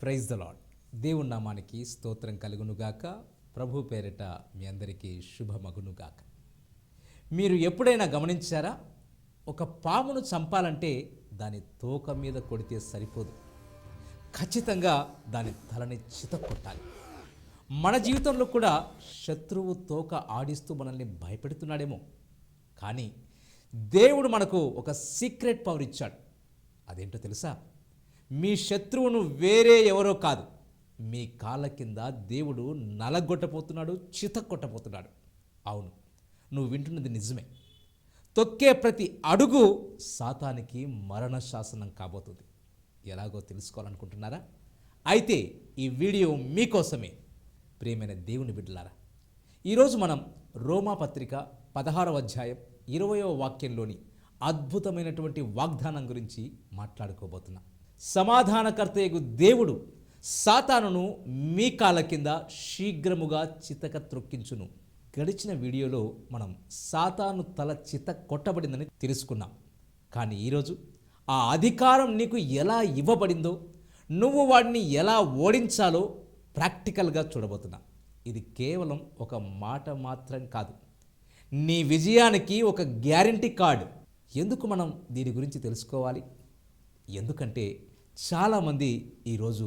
Praise the lord. దేవుని నామానికి స్తోత్రం కలుగునుగాక. ప్రభు పేరిట మీ అందరికీ శుభమగునుగాక. మీరు ఎప్పుడైనా గమనించారా? ఒక పామును చంపాలంటే దాని తోక మీద కొడితే సరిపోదు, ఖచ్చితంగా దాని తలని చితక్కొట్టాలి. మన జీవితంలో కూడా శత్రువు తోక ఆడిస్తూ మనల్ని భయపెడుతున్నాడేమో, కానీ దేవుడు మనకు ఒక సీక్రెట్ పవర్ ఇచ్చాడు. అదేంటో తెలుసా? మీ శత్రువును వేరే ఎవరో కాదు, మీ కాళ్ళ కింద దేవుడు నలగొట్టబోతున్నాడు, చితక్కొట్టబోతున్నాడు. అవును, నువ్వు వింటున్నది నిజమే. తొక్కే ప్రతి అడుగు సాతానికి మరణ శాసనం కాబోతుంది. ఎలాగో తెలుసుకోవాలనుకుంటున్నారా? అయితే ఈ వీడియో మీకోసమే. ప్రియమైన దేవుని బిడ్డలారా, ఈరోజు మనం రోమా పత్రిక 16వ అధ్యాయం 20వ వాక్యంలోని అద్భుతమైనటువంటి వాగ్దానం గురించి మాట్లాడుకోబోతున్నాం. సమాధానకర్తయగు దేవుడు సాతానును మీ కాళ్ళ కింద శీఘ్రముగా చితక త్రొక్కించును. గడిచిన వీడియోలో మనం సాతాను తల చిత కొట్టబడిందని తెలుసుకున్నాం. కానీ ఈరోజు ఆ అధికారం నీకు ఎలా ఇవ్వబడిందో, నువ్వు వాడిని ఎలా ఓడించాలో ప్రాక్టికల్గా చూడబోతున్నా. ఇది కేవలం ఒక మాట మాత్రం కాదు, నీ విజయానికి ఒక గ్యారంటీ కార్డు. ఎందుకు మనం దీని గురించి తెలుసుకోవాలి? ఎందుకంటే చాలామంది ఈరోజు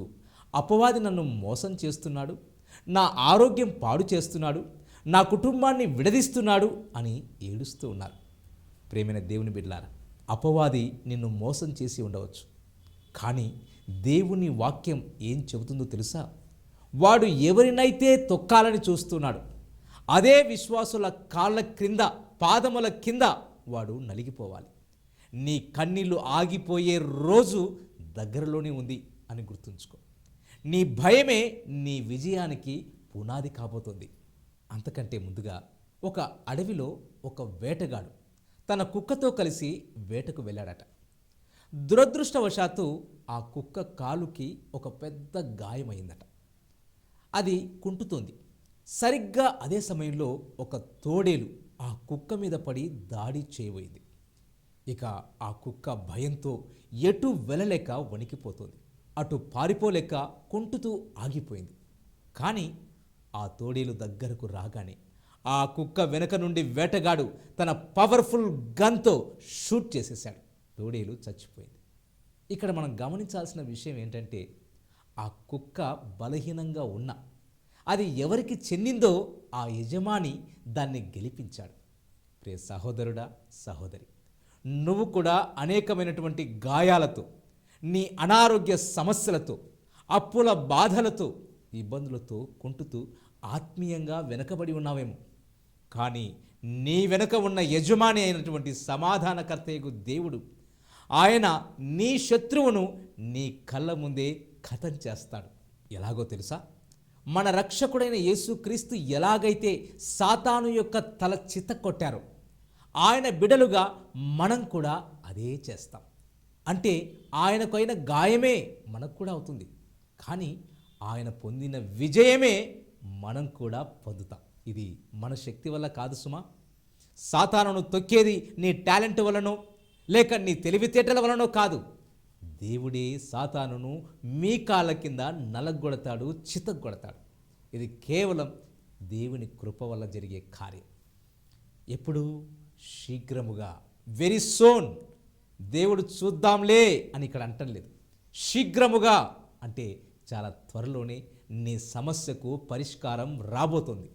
అపవాది నన్ను మోసం చేస్తున్నాడు, నా ఆరోగ్యం పాడు చేస్తున్నాడు, నా కుటుంబాన్ని విడదీస్తున్నాడు అని ఏడుస్తూ ఉన్నారు. ప్రేమైన దేవుని బిడ్డలారా, అపవాది నిన్ను మోసం చేసి ఉండవచ్చు, కానీ దేవుని వాక్యం ఏం చెబుతుందో తెలుసా? వాడు ఎవరినైతే తొక్కాలని చూస్తున్నాడు, అదే విశ్వాసుల కాళ్ళ క్రింద, పాదముల కింద వాడు నలిగిపోవాలి. నీ కన్నీళ్లు ఆగిపోయే రోజు దగ్గరలోనే ఉంది అని గుర్తుంచుకో. నీ భయమే నీ విజయానికి పునాది కాబోతుంది. అంతకంటే ముందుగా, ఒక అడవిలో ఒక వేటగాడు తన కుక్కతో కలిసి వేటకు వెళ్ళాడట. దురదృష్టవశాత్తు ఆ కుక్క కాలుకి ఒక పెద్ద గాయమైందట. అది కుంటుతోంది. సరిగ్గా అదే సమయంలో ఒక తోడేలు ఆ కుక్క మీద పడి దాడి చేయబోయింది. ఇక ఆ కుక్క భయంతో ఎటు వెళ్ళలేక వణికిపోతుంది, అటు పారిపోలేక కుంటుతూ ఆగిపోయింది. కానీ ఆ తోడేలు దగ్గరకు రాగానే ఆ కుక్క వెనక నుండి వేటగాడు తన పవర్ఫుల్ గన్తో షూట్ చేసేశాడు. తోడేలు చచ్చిపోయింది. ఇక్కడ మనం గమనించాల్సిన విషయం ఏంటంటే, ఆ కుక్క బలహీనంగా ఉన్న, అది ఎవరికి చెందిందో ఆ యజమాని దాన్ని గెలిపించాడు. ప్రియ సహోదరుడా, సహోదరి, నువ్వు కూడా అనేకమైనటువంటి గాయాలతో, నీ అనారోగ్య సమస్యలతో, అప్పుల బాధలతో, ఇబ్బందులతో కుంటుతూ ఆత్మీయంగా వెనకబడి ఉన్నావేమో. కానీ నీ వెనుక ఉన్న యజమాని అయినటువంటి సమాధానకర్తయగు దేవుడు, ఆయన నీ శత్రువును నీ కళ్ళ ముందే ఖతం చేస్తాడు. ఎలాగో తెలుసా? మన రక్షకుడైన యేసుక్రీస్తు ఎలాగైతే సాతాను యొక్క తల చితక్కొట్టారో, ఆయన బిడలుగా మనం కూడా అదే చేస్తాం. అంటే ఆయనకైన గాయమే మనకు కూడా అవుతుంది, కానీ ఆయన పొందిన విజయమే మనం కూడా పొందుతాం. ఇది మన శక్తి వల్ల కాదు సుమా. సాతానును తొక్కేది నీ టాలెంట్ వలనో లేక నీ తెలివితేటల వలనో కాదు. దేవుడే సాతానును మీ కాళ్ళ కింద నలగొడతాడు, చితగొడతాడు. ఇది కేవలం దేవుని కృప వల్ల జరిగే కార్యం. ఎప్పుడు? శీఘ్రముగా, వెరీ సోన్. దేవుడు చూద్దాంలే అని ఇక్కడ అంటలేదు. శీఘ్రముగా అంటే చాలా త్వరలోనే నీ సమస్యకు పరిష్కారం రాబోతుంది.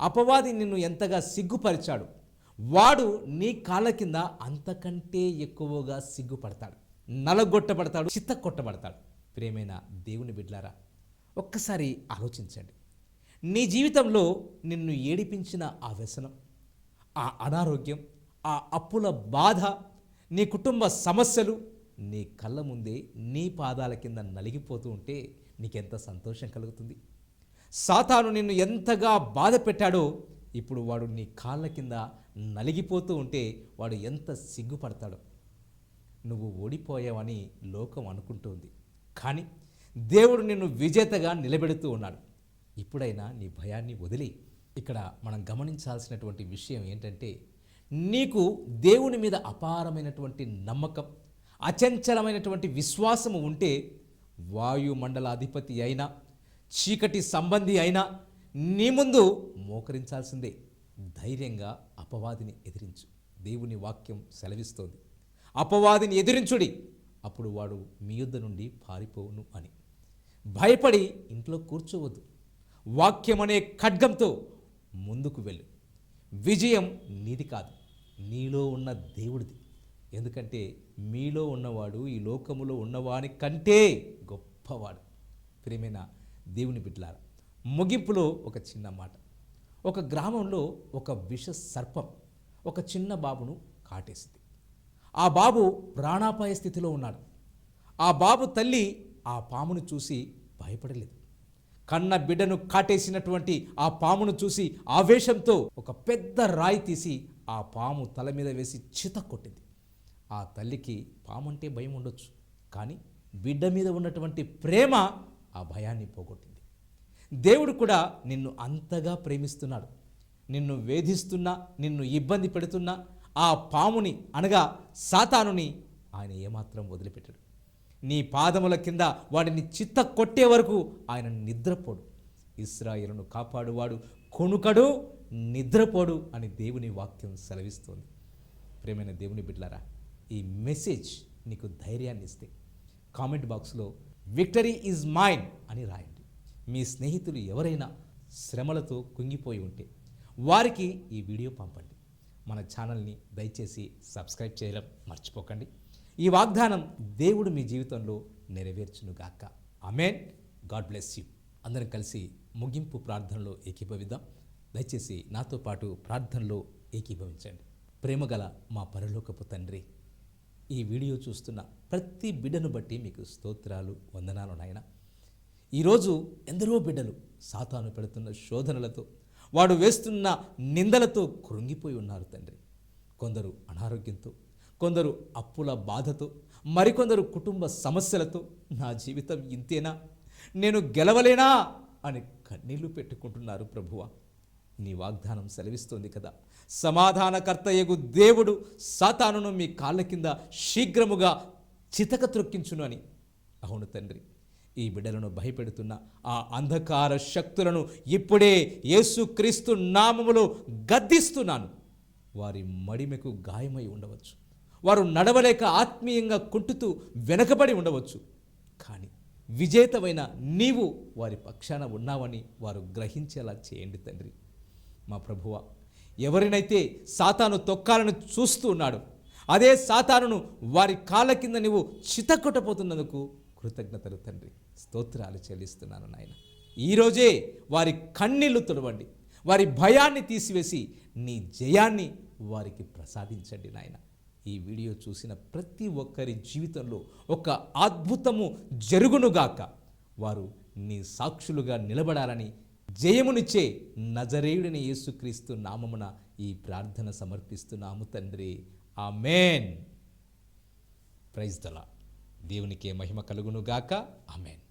అపవాది నిన్ను ఎంతగా సిగ్గుపరిచాడు, వాడు నీ కాళ్ళ కింద అంతకంటే ఎక్కువగా సిగ్గుపడతాడు, నలగొట్టబడతాడు, చిత్తకొట్టబడతాడు. ప్రియమైన దేవుని బిడ్డలారా, ఒక్కసారి ఆలోచించండి. నీ జీవితంలో నిన్ను ఏడిపించిన ఆ వ్యసనం, ఆ అనారోగ్యం, ఆ అప్పుల బాధ, నీ కుటుంబ సమస్యలు నీ కళ్ళ ముందే నీ పాదాల కింద నలిగిపోతూ ఉంటే నీకెంత సంతోషం కలుగుతుంది? సాతాను నిన్ను ఎంతగా బాధ పెట్టాడో, ఇప్పుడు వాడు నీ కాళ్ళ కింద నలిగిపోతూ ఉంటే వాడు ఎంత సిగ్గుపడతాడో. నువ్వు ఓడిపోయావని లోకం అనుకుంటుంది, కానీ దేవుడు నిన్ను విజేతగా నిలబెడుతూ ఉన్నాడు. ఇప్పుడైనా నీ భయాన్ని వదిలి. ఇక్కడ మనం గమనించాల్సినటువంటి విషయం ఏంటంటే, నీకు దేవుని మీద అపారమైనటువంటి నమ్మకం, అచంచలమైనటువంటి విశ్వాసము ఉంటే వాయుమండల అధిపతి అయినా, చీకటి సంబంధి అయినా నీ ముందు మోకరించాల్సిందే. ధైర్యంగా అపవాదిని ఎదిరించు. దేవుని వాక్యం సెలవిస్తోంది, అపవాదిని ఎదిరించుడి, అప్పుడు వాడు మీ యొద్ద నుండి పారిపోవును అని. భయపడి ఇంట్లో కూర్చోవద్దు. వాక్యం అనే ఖడ్గంతో ముందుకు వెళ్ళు. విజయం నీది కాదు, నీలో ఉన్న దేవుడిది. ఎందుకంటే మీలో ఉన్నవాడు ఈ లోకములో ఉన్నవాని కంటే గొప్పవాడు. ప్రియమైన దేవుని బిడ్డలారా, ముగింపులో ఒక చిన్న మాట. ఒక గ్రామంలో ఒక విష సర్పం ఒక చిన్న బాబును కాటేసింది. ఆ బాబు ప్రాణాపాయ స్థితిలో ఉన్నాడు. ఆ బాబు తల్లి ఆ పామును చూసి భయపడలేదు. కన్న బిడ్డను కాటేసినటువంటి ఆ పామును చూసి ఆవేశంతో ఒక పెద్ద రాయి తీసి ఆ పాము తల మీద వేసి చిత కొట్టింది. ఆ తల్లికి పాము అంటే భయం ఉండొచ్చు, కానీ బిడ్డ మీద ఉన్నటువంటి ప్రేమ ఆ భయాన్ని పోగొట్టింది. దేవుడు కూడా నిన్ను అంతగా ప్రేమిస్తున్నాడు. నిన్ను వేధిస్తున్నా, నిన్ను ఇబ్బంది పెడుతున్నా ఆ పాముని అనగా సాతానుని ఆయన ఏమాత్రం వదిలిపెట్టడు. నీ పాదముల కింద వాడిని చిత్త కొట్టే వరకు ఆయన నిద్రపోడు. ఇశ్రాయేలును కాపాడువాడు కొనుకడు, నిద్రపోడు అని దేవుని వాక్యం సెలవిస్తోంది. ప్రేమైన దేవుని బిడ్డలారా, ఈ మెసేజ్ నీకు ధైర్యాన్ని ఇస్తే కామెంట్ బాక్స్లో విక్టరీ ఈజ్ మైన్ అని రాయండి. మీ స్నేహితులు ఎవరైనా శ్రమలతో కుంగిపోయి ఉంటే వారికి ఈ వీడియో పంపండి. మన ఛానల్ని దయచేసి సబ్స్క్రైబ్ చేయడం మర్చిపోకండి. ఈ వాగ్దానం దేవుడు మీ జీవితంలో నెరవేర్చునుగాక. ఆమేన్. God bless you. అందరం కలిసి ముగింపు ప్రార్థనలో ఏకీభవిద్దాం. దయచేసి నాతో పాటు ప్రార్థనలో ఏకీభవించండి. ప్రేమగల మా పరలోకపు తండ్రి, ఈ వీడియో చూస్తున్న ప్రతి బిడ్డను బట్టి మీకు స్తోత్రాలు, వందనాలు నాయన. ఈరోజు ఎందరో బిడ్డలు సాతాను పెడుతున్న శోధనలతో, వాడు వేస్తున్న నిందలతో కృంగిపోయి ఉన్నారు తండ్రి. కొందరు అనారోగ్యంతో, కొందరు అప్పుల బాధతో, మరికొందరు కుటుంబ సమస్యలతో నా జీవితం ఇంతేనా, నేను గెలవలేనా అని కన్నీళ్లు పెట్టుకుంటున్నారు ప్రభువా. నీ వాగ్దానం సెలవిస్తోంది కదా, సమాధానకర్తయగు దేవుడు సాతానును మీ కాళ్ళ కింద శీఘ్రముగా చితక త్రొక్కించును అని. అవును తండ్రి, ఈ బిడ్డలను భయపెడుతున్న ఆ అంధకార శక్తులను ఇప్పుడే యేసుక్రీస్తు నామములో గద్దిస్తున్నాను. వారి మడిమెకు గాయమై ఉండవచ్చు, వారు నడవలేక ఆత్మీయంగా కుంటుతూ వెనకబడి ఉండవచ్చు, కానీ విజేతమైన నీవు వారి పక్షాన ఉన్నావని వారు గ్రహించేలా చేయండి తండ్రి. మా ప్రభువా, ఎవరినైతే సాతాను తొక్కాలను చూస్తూ ఉన్నాడు, అదే సాతానును వారి కాళ్ళ కింద నీవు చితకొట్టపోతున్నందుకు కృతజ్ఞతలు తండ్రి, స్తోత్రాలు చెల్లిస్తున్నాను నాయన. ఈరోజే వారి కన్నీళ్లు తుడవండి, వారి భయాన్ని తీసివేసి నీ జయాన్ని వారికి ప్రసాదించండి నాయన. ఈ వీడియో చూసిన ప్రతి ఒక్కరి జీవితంలో ఒక అద్భుతము జరుగునుగాక. వారు నీ సాక్షులుగా నిలబడాలని జయమునిచ్చే నజరేయుడిని యేసుక్రీస్తు నామమున ఈ ప్రార్థన సమర్పిస్తున్నాము తండ్రి. ఆమేన్. Praise the Lord. దేవునికే మహిమ కలుగునుగాక. ఆమేన్.